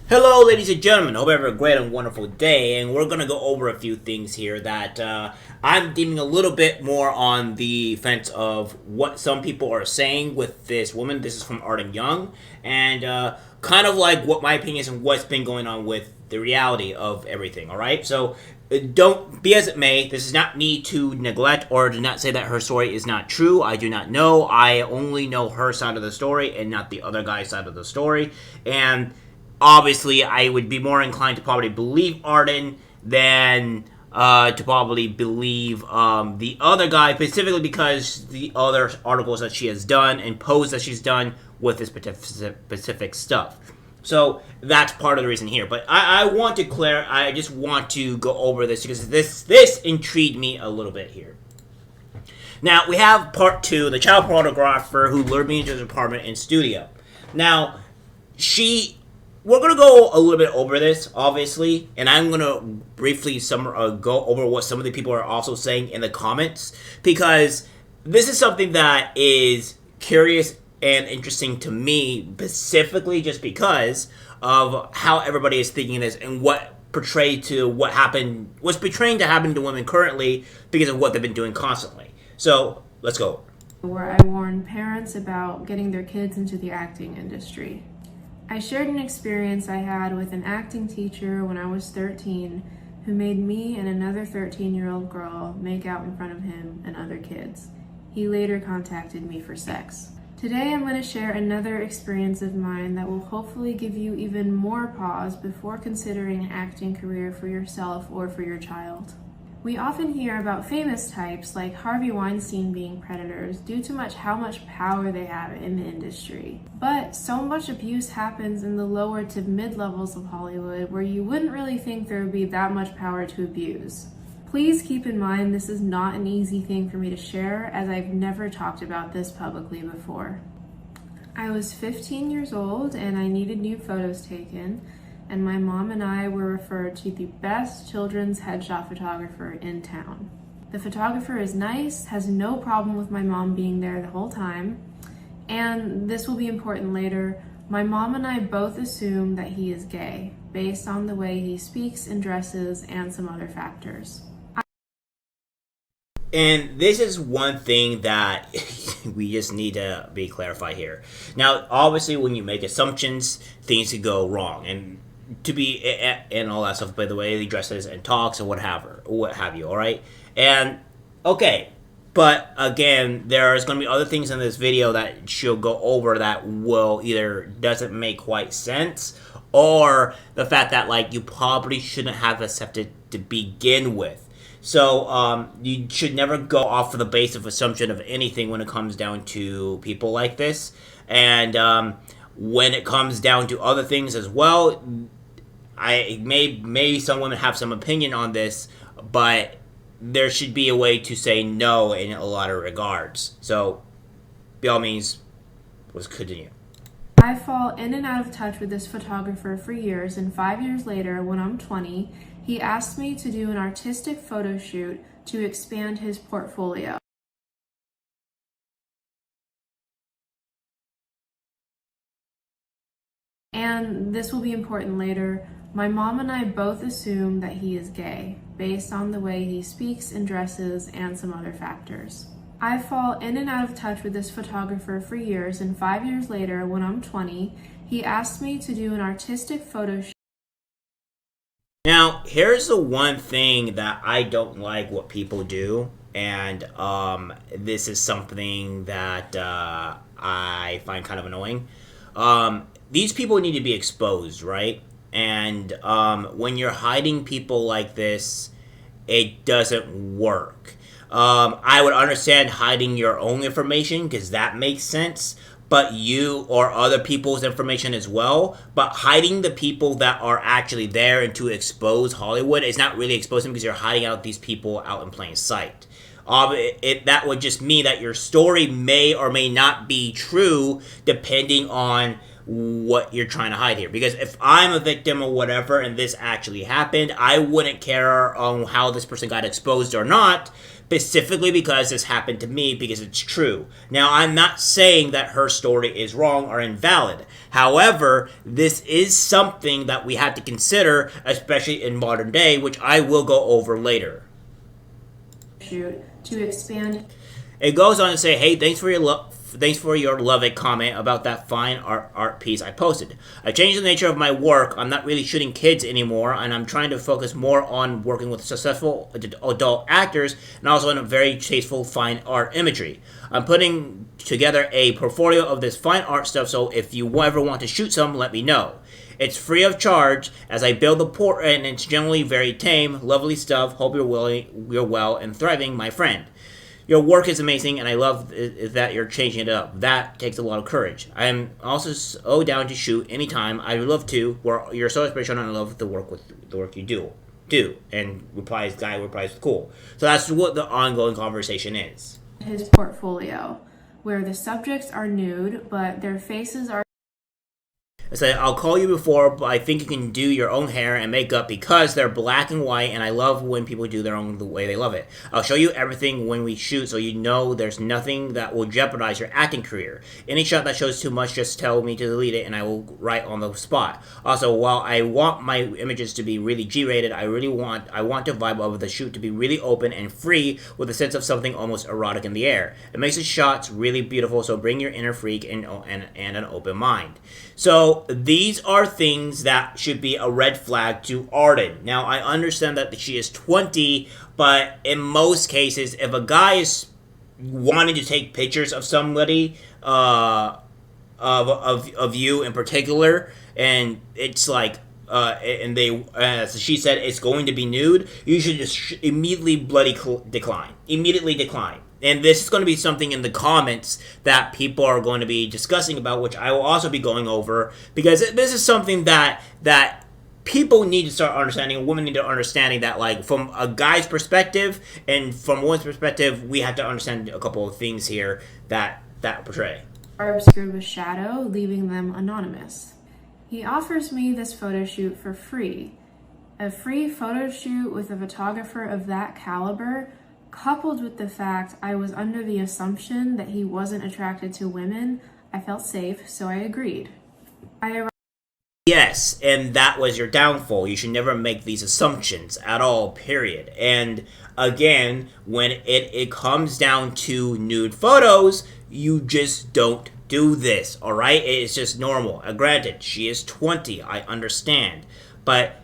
Hello, ladies and gentlemen. Hope you have a great and wonderful day. And we're going to go over a few things here that I'm deeming a little bit more on the fence of what some people are saying with this woman. This is from Arden Young. And kind of like what my opinion is and what's been going on with the reality of everything, all right? So don't be as it may. This is not me to neglect or to not say that her story is not true. I do not know. I only know her side of the story and not the other guy's side of the story. And obviously, I would be more inclined to probably believe Arden than to probably believe the other guy, specifically because the other articles that she has done and posts that she's done with this specific stuff. So that's part of the reason here. But I want to I just want to go over this because this intrigued me a little bit here. Now, we have part two, the child pornographer who lured me into his apartment and studio. Now, we're going to go a little bit over this, obviously, and I'm going to briefly go over what some of the people are also saying in the comments, because this is something that is curious and interesting to me, specifically just because of how everybody is thinking this and what's portraying to happen to women currently because of what they've been doing constantly. So, let's go. Where I warn parents about getting their kids into the acting industry. I shared an experience I had with an acting teacher when I was 13 who made me and another 13-year-old girl make out in front of him and other kids. He later contacted me for sex. Today I'm going to share another experience of mine that will hopefully give you even more pause before considering an acting career for yourself or for your child. We often hear about famous types like Harvey Weinstein being predators due to how much power they have in the industry. But so much abuse happens in the lower to mid-levels of Hollywood where you wouldn't really think there would be that much power to abuse. Please keep in mind this is not an easy thing for me to share, as I've never talked about this publicly before. I was 15 years old and I needed new photos taken, and my mom and I were referred to the best children's headshot photographer in town. The photographer is nice, has no problem with my mom being there the whole time, and this will be important later, my mom and I both assume that he is gay, based on the way he speaks and dresses and some other factors. And this is one thing that we just need to be clarified here. Now, obviously, when you make assumptions, things could go wrong, and all that stuff. By the way, he dresses and talks and what have you. All right, and okay, but again, there's going to be other things in this video that she'll go over that will either doesn't make quite sense, or the fact that you probably shouldn't have accepted to begin with. So you should never go off of the base of assumption of anything when it comes down to people like this. And when it comes down to other things as well, maybe some women have some opinion on this, but there should be a way to say no in a lot of regards. So, by all means, let's continue. I fall in and out of touch with this photographer for years, and 5 years later, when I'm 20, he asked me to do an artistic photo shoot to expand his portfolio. And this will be important later, my mom and I both assume that he is gay, based on the way he speaks and dresses and some other factors. I fall in and out of touch with this photographer for years, and 5 years later, when I'm 20, he asked me to do an artistic photo shoot. Now, here's the one thing that I don't like what people do, and this is something that I find kind of annoying. These people need to be exposed, right? And when you're hiding people like this, it doesn't work. I would understand hiding your own information because that makes sense, but you or other people's information as well. But hiding the people that are actually there and to expose Hollywood is not really exposing because you're hiding out these people out in plain sight. That would just mean that your story may or may not be true depending on what you're trying to hide here. Because if I'm a victim or whatever and this actually happened, I wouldn't care on how this person got exposed or not, specifically because this happened to me, because it's true. Now, I'm not saying that her story is wrong or invalid. However, this is something that we have to consider, especially in modern day, which I will go over later. To expand. It goes on to say, hey, thanks for your loving comment about that fine art piece I posted. I changed the nature of my work. I'm not really shooting kids anymore, and I'm trying to focus more on working with successful adult actors and also in a very tasteful fine art imagery. I'm putting together a portfolio of this fine art stuff, so if you ever want to shoot some, let me know. It's free of charge as I build the portrait, and it's generally very tame, lovely stuff. Hope you're well and thriving, my friend. Your work is amazing, and I love that you're changing it up. That takes a lot of courage. I am also so down to shoot anytime. I would love to. You're so inspirational, and I love the work you do. And guy replies, cool. So that's what the ongoing conversation is. His portfolio, where the subjects are nude, but their faces are. I said, I'll call you before, but I think you can do your own hair and makeup because they're black and white, and I love when people do their own the way they love it. I'll show you everything when we shoot so you know there's nothing that will jeopardize your acting career. Any shot that shows too much, just tell me to delete it, and I will write on the spot. Also, while I want my images to be really G-rated, I want the vibe of the shoot to be really open and free with a sense of something almost erotic in the air. It makes the shots really beautiful, so bring your inner freak and an open mind. So these are things that should be a red flag to Arden. Now, I understand that she is 20, but in most cases, if a guy is wanting to take pictures of somebody, of you in particular, and it's like, and they, as she said, it's going to be nude, you should just immediately decline. Immediately decline. And this is going to be something in the comments that people are going to be discussing about, which I will also be going over, because this is something that people need to start understanding, women need to understanding that, like, from a guy's perspective and from women's perspective, we have to understand a couple of things here that portray. Are obscured with shadow, leaving them anonymous. He offers me this photo shoot for free. A free photo shoot with a photographer of that caliber, coupled with the fact I was under the assumption that he wasn't attracted to women, I felt safe, so I agreed. Yes, and that was your downfall. You should never make these assumptions at all, period. And again, when it comes down to nude photos, you just don't do this, alright? It's just normal. Granted, she is 20, I understand. But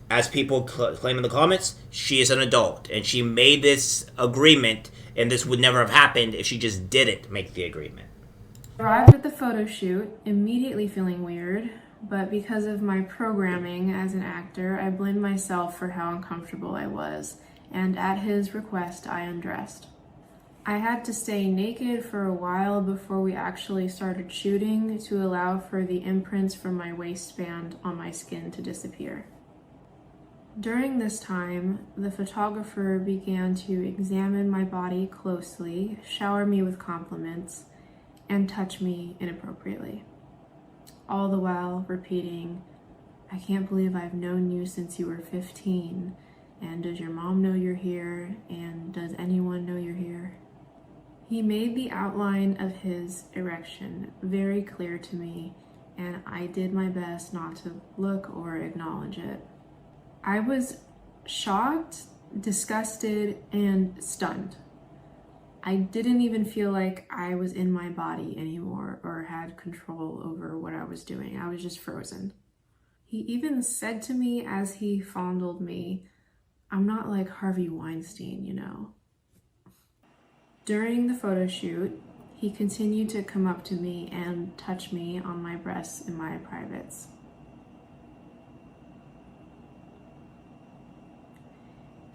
as people claim in the comments, she is an adult, and she made this agreement, and this would never have happened if she just didn't make the agreement. Arrived at the photo shoot, immediately feeling weird, but because of my programming as an actor, I blamed myself for how uncomfortable I was, and at his request, I undressed. I had to stay naked for a while before we actually started shooting to allow for the imprints from my waistband on my skin to disappear. During this time, the photographer began to examine my body closely, shower me with compliments, and touch me inappropriately. All the while repeating, I can't believe I've known you since you were 15, and does your mom know you're here, and does anyone know you're here? He made the outline of his erection very clear to me, and I did my best not to look or acknowledge it. I was shocked, disgusted, and stunned. I didn't even feel like I was in my body anymore or had control over what I was doing. I was just frozen. He even said to me as he fondled me, I'm not like Harvey Weinstein, you know. During the photo shoot, he continued to come up to me and touch me on my breasts and my privates.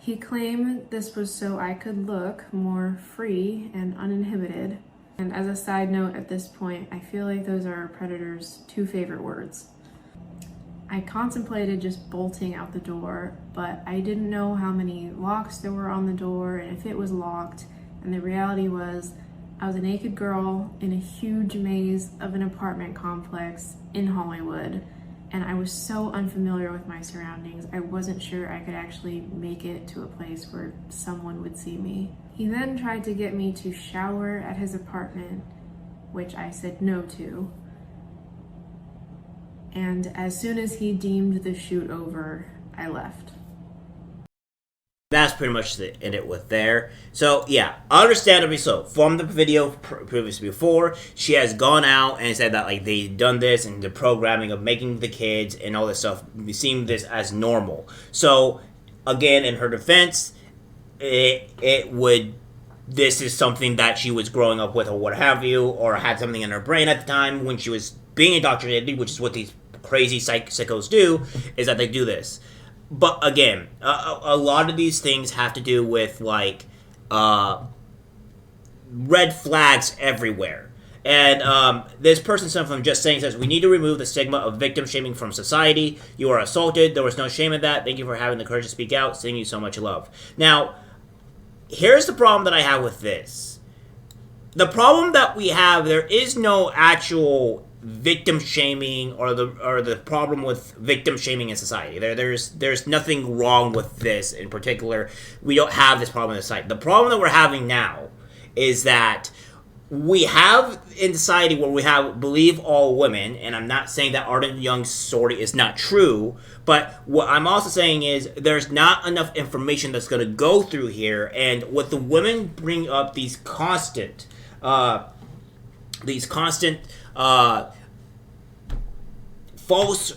He claimed this was so I could look more free and uninhibited. And as a side note at this point, I feel like those are a predator's two favorite words. I contemplated just bolting out the door, but I didn't know how many locks there were on the door and if it was locked. And the reality was I was a naked girl in a huge maze of an apartment complex in Hollywood, and I was so unfamiliar with my surroundings, I wasn't sure I could actually make it to a place where someone would see me. He then tried to get me to shower at his apartment, which I said no to. And as soon as he deemed the shoot over, I left. That's pretty much the end it with there. So, yeah, understandably so. From the video previously before, she has gone out and said that, like, they've done this and the programming of making the kids and all this stuff, seeing this as normal. So, again, in her defense, this is something that she was growing up with or what have you, or had something in her brain at the time when she was being indoctrinated, which is what these crazy sickos do, is that they do this. But again, a lot of these things have to do with, like, red flags everywhere. And this person, from Just Saying, says, we need to remove the stigma of victim shaming from society. You are assaulted. There was no shame in that. Thank you for having the courage to speak out. Sending you so much love. Now, here's the problem that I have with this. The problem that we have, there is no actual victim shaming or the problem with victim shaming in society. There's nothing wrong with this in particular. We don't have this problem in society. The problem that we're having now is that we have in society where we have believe all women, and I'm not saying that Arden Young's story is not true, but what I'm also saying is there's not enough information that's going to go through here, and what the women bring up these constant false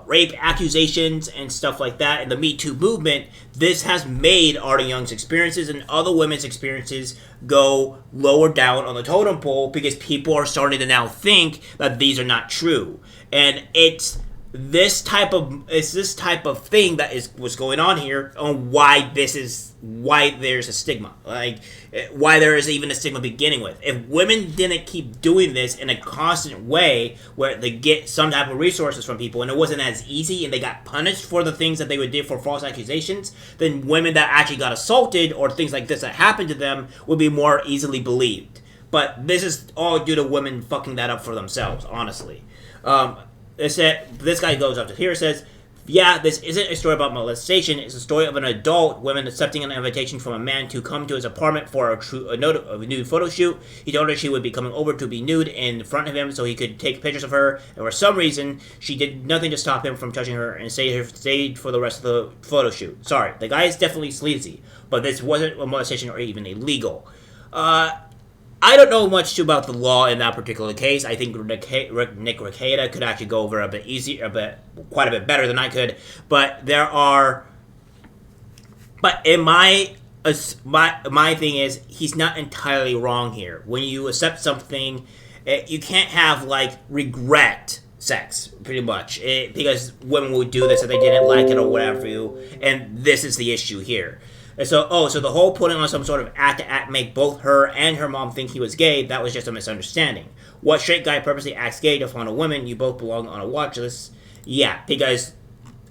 rape accusations and stuff like that in the Me Too movement, this has made Arden Young's experiences and other women's experiences go lower down on the totem pole because people are starting to now think that these are not true. And it's this type of thing that is what's going on here on why there's a stigma, like why there is even a stigma beginning with. If women didn't keep doing this in a constant way where they get some type of resources from people and it wasn't as easy and they got punished for the things that they would do for false accusations, then women that actually got assaulted or things like this that happened to them would be more easily believed. But this is all due to women fucking that up for themselves, honestly. This guy goes up to here and says, yeah, this isn't a story about molestation. It's a story of an adult woman accepting an invitation from a man to come to his apartment for a nude photo shoot. He told her she would be coming over to be nude in front of him so he could take pictures of her. And for some reason, she did nothing to stop him from touching her and stayed for the rest of the photo shoot. Sorry, the guy is definitely sleazy, but this wasn't a molestation or even illegal. I don't know much about the law in that particular case. I think Nick Rekieta could actually go over a bit easier, quite a bit better than I could. But in my thing is, he's not entirely wrong here. When you accept something, you can't have like regret sex, pretty much, because women would do this if they didn't like it or whatever. And this is the issue here. And so the whole putting on some sort of act to make both her and her mom think he was gay, that was just a misunderstanding. What straight guy purposely acts gay to find a woman? You both belong on a watch list. Yeah, because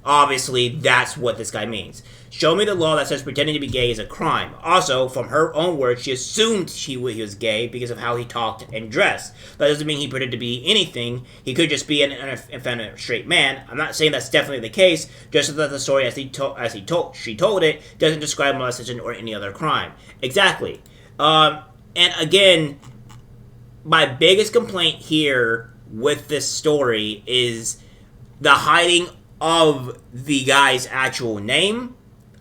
obviously that's what this guy means. Show me the law that says pretending to be gay is a crime. Also, from her own words, she assumed he was gay because of how he talked and dressed. That doesn't mean he pretended to be anything. He could just be an effeminate straight man. I'm not saying that's definitely the case, just that the story she told it doesn't describe molestation or any other crime. Exactly. And again, my biggest complaint here with this story is the hiding of the guy's actual name.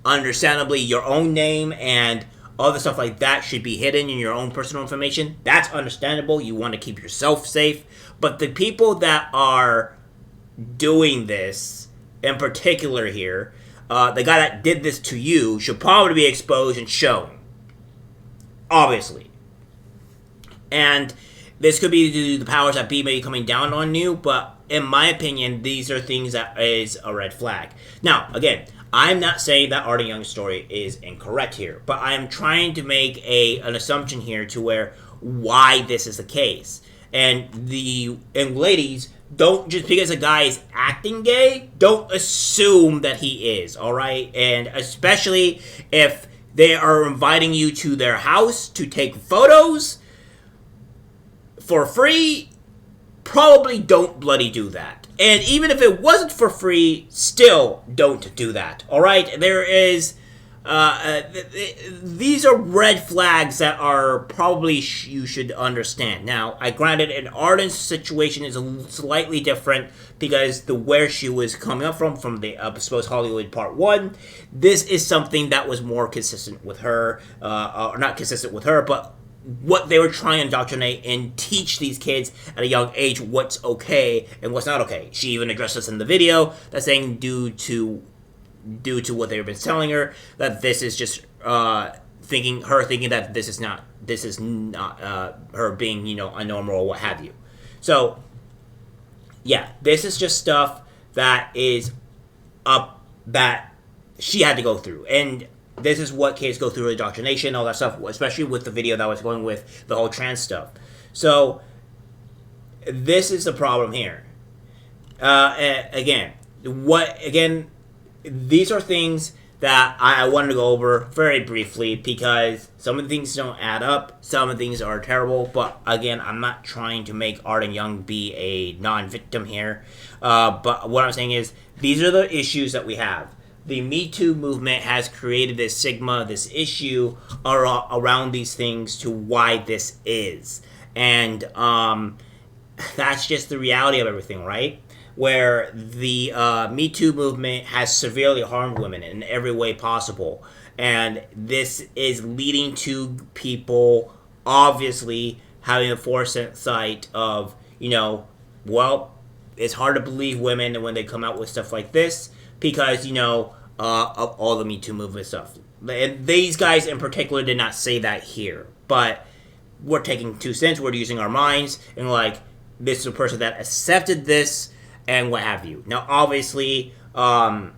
Understandably, your own name and other stuff like that should be hidden in your own personal information. That's understandable. You want to keep yourself safe. But the people that are doing this, in particular here, the guy that did this to you should probably be exposed and shown. Obviously. And this could be due to the powers that be maybe coming down on you, but in my opinion, these are things that is a red flag. Now, again, I'm not saying that Arden Young's story is incorrect here, but I'm trying to make an assumption here to where why this is the case. And ladies, don't, just because a guy is acting gay, don't assume that he is, alright? And especially if they are inviting you to their house to take photos, for free, probably don't bloody do that. And even if it wasn't for free, still don't do that. All right, there is. These are red flags that are probably you should understand. Now, I granted an Arden's situation is slightly different because where she was coming up from the supposed Hollywood Part 1, this is something that was more consistent with her, or not consistent with her, but what they were trying to indoctrinate and teach these kids at a young age what's okay and what's not okay. She even addressed this in the video, that's saying due to what they've been telling her, that this is just thinking that this is not her being, you know, a normal or what have you. So yeah, this is just stuff that is up that she had to go through, and this is what kids go through, indoctrination, all that stuff, especially with the video that was going with the whole trans stuff. So this is the problem here. Again, these are things that I wanted to go over very briefly because some of the things don't add up, some of the things are terrible, but again, I'm not trying to make Arden Young be a non-victim here, but what I'm saying is, these are the issues that we have. The metoo movement has created this stigma, this issue around these things to why this is, and that's just the reality of everything, right? Where the Me Too movement has severely harmed women in every way possible. And this is leading to people obviously having a foresight of, you know, well, it's hard to believe women when they come out with stuff like this because, you know, of all the Me Too movement stuff. And these guys in particular did not say that here. But we're taking 2 cents, we're using our minds, and like, this is a person that accepted this, and what have you. Now, obviously, and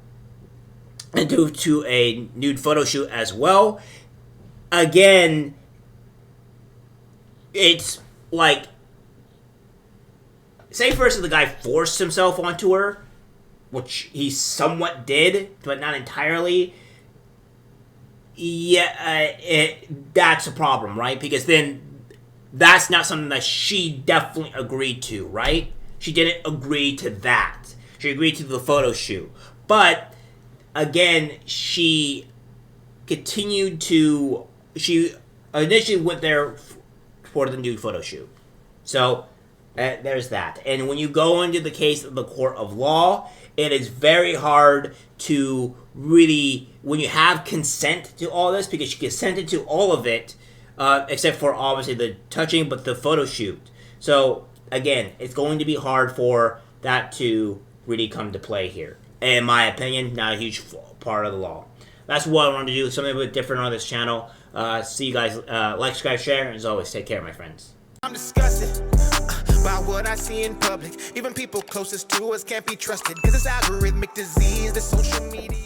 due to a nude photo shoot as well, again, it's like, say for instance the guy forced himself onto her, which he somewhat did, but not entirely. Yeah, that's a problem, right? Because then that's not something that she definitely agreed to, right? She didn't agree to that. She agreed to the photo shoot. But, again, she continued to... She initially went there for the nude photo shoot. So, there's that. And when you go into the case of the court of law, it is very hard to really... When you have consent to all this, because she consented to all of it, except for, obviously, the touching, but the photo shoot. So... Again, it's going to be hard for that to really come to play here. In my opinion, not a huge part of the law. That's what I wanted to do, something a bit different on this channel. See you guys, like, subscribe, share, and as always, take care, my friends. I'm disgusted by what I see in public. Even people closest to us can't be trusted. Cause it's algorithmic disease, the social media.